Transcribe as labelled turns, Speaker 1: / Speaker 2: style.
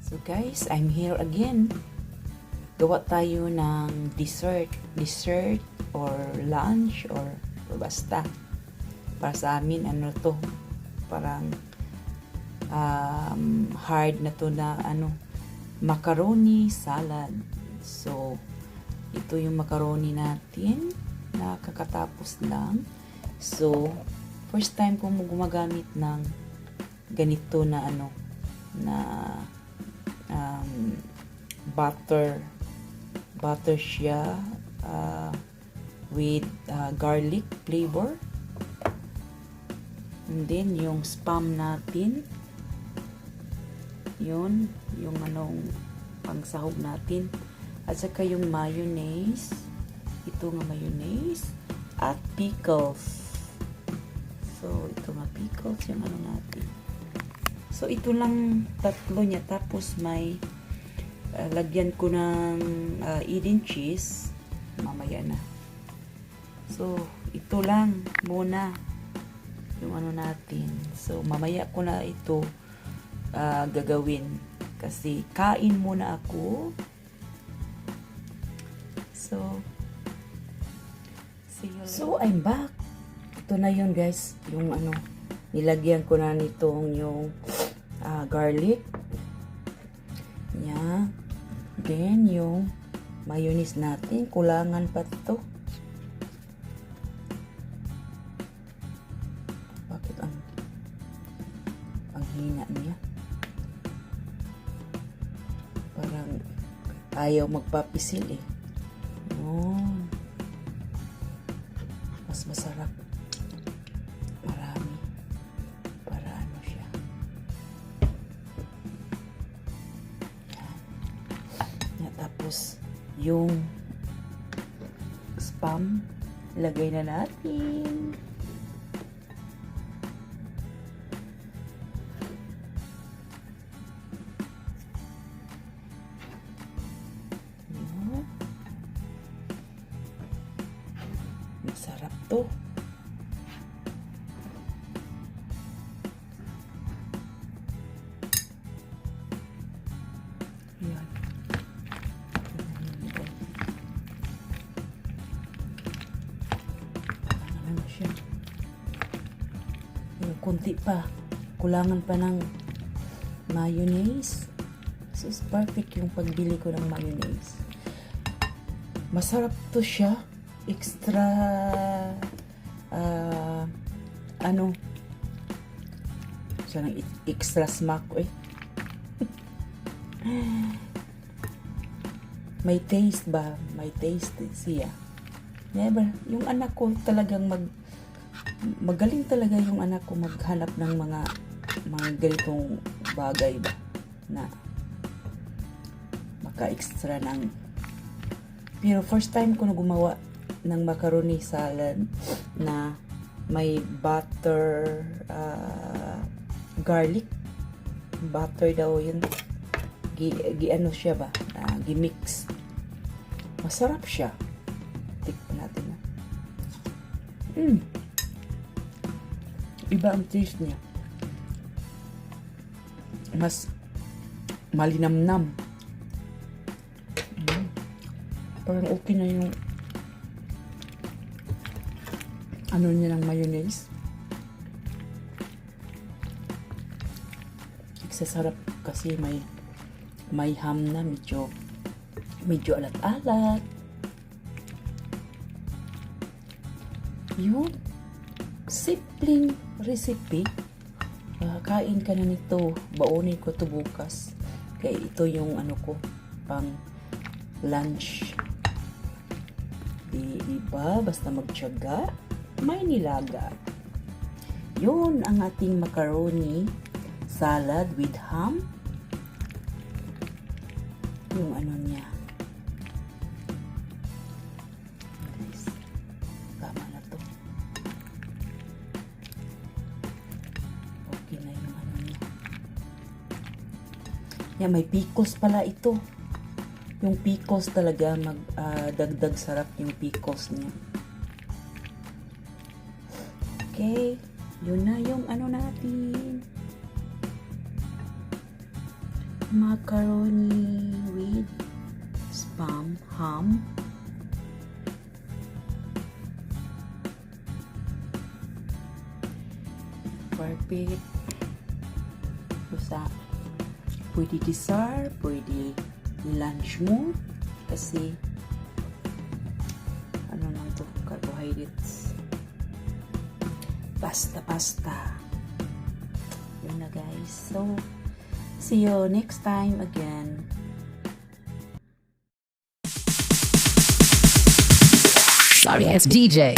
Speaker 1: So guys, I'm here again. Gawa tayo ng dessert or lunch or basta. Para sa amin, ano to, parang hard na to na macaroni salad. So, ito yung macaroni natin na kakatapos lang. So, first time kong gumagamit ng ganito na butter siya with garlic flavor, and then yung spam natin, yun yung pangsahog natin, at saka yung mayonnaise, ito nga mayonnaise at pickles. So ito nga pickles yung natin. So ito lang tatlo niya, tapos may lagyan ko ng Eden cheese mamaya na. So ito lang muna yung natin. So mamaya ko na ito gagawin kasi kain muna ako. So see you later. So I'm back. Ito na yun guys, yung nilagyan ko na nitong yung garlic niya. Then yung mayonnaise natin, kulangan pa to. Bakit ang hina niya? Parang ayaw magpapisil eh. Mas masarap marami para siya. Yan. Tapos yung spam lagay na natin. Masarap to. Yan. Ano siya? Yung kunti pa. Kulangan pa ng mayonnaise. So, it's perfect yung pagbili ko ng mayonnaise. Masarap to siya. Extra sanang extra smack may taste ba? May taste siya. Never. Yung anak ko talagang magaling talaga yung anak ko maghanap ng mga ganitong bagay ba na maka-extra ng. Pero first time ko na gumawa ng macaroni salad na may butter, garlic butter daw yun, siya ba, gimix. Masarap siya. Tikman natin na. Iba ang taste niya, mas malinamnam. Parang okay na yung niya ng mayonnaise. Sasarap kasi may ham na medyo alat-alat. Yung simpleng recipe, kain ka na nito. Baunin ko to bukas. Kaya ito yung ko pang lunch. Diba? Basta magtiyaga, may nilaga. Yun ang ating macaroni salad with ham. Yung niya. Guys, tama na to. Okay na yung niya. Yan, may pickles pala ito. Yung pickles talaga, dagdag sarap yung pickles niya. Okay, yun na yung natin. macaroni with spam, ham, perfect. Basta pwede dessert, pwede lunch mo kasi ano lang to, carbohydrates. Pasta. Yun na guys. So, see you next time again.
Speaker 2: Sorry, it's DJ.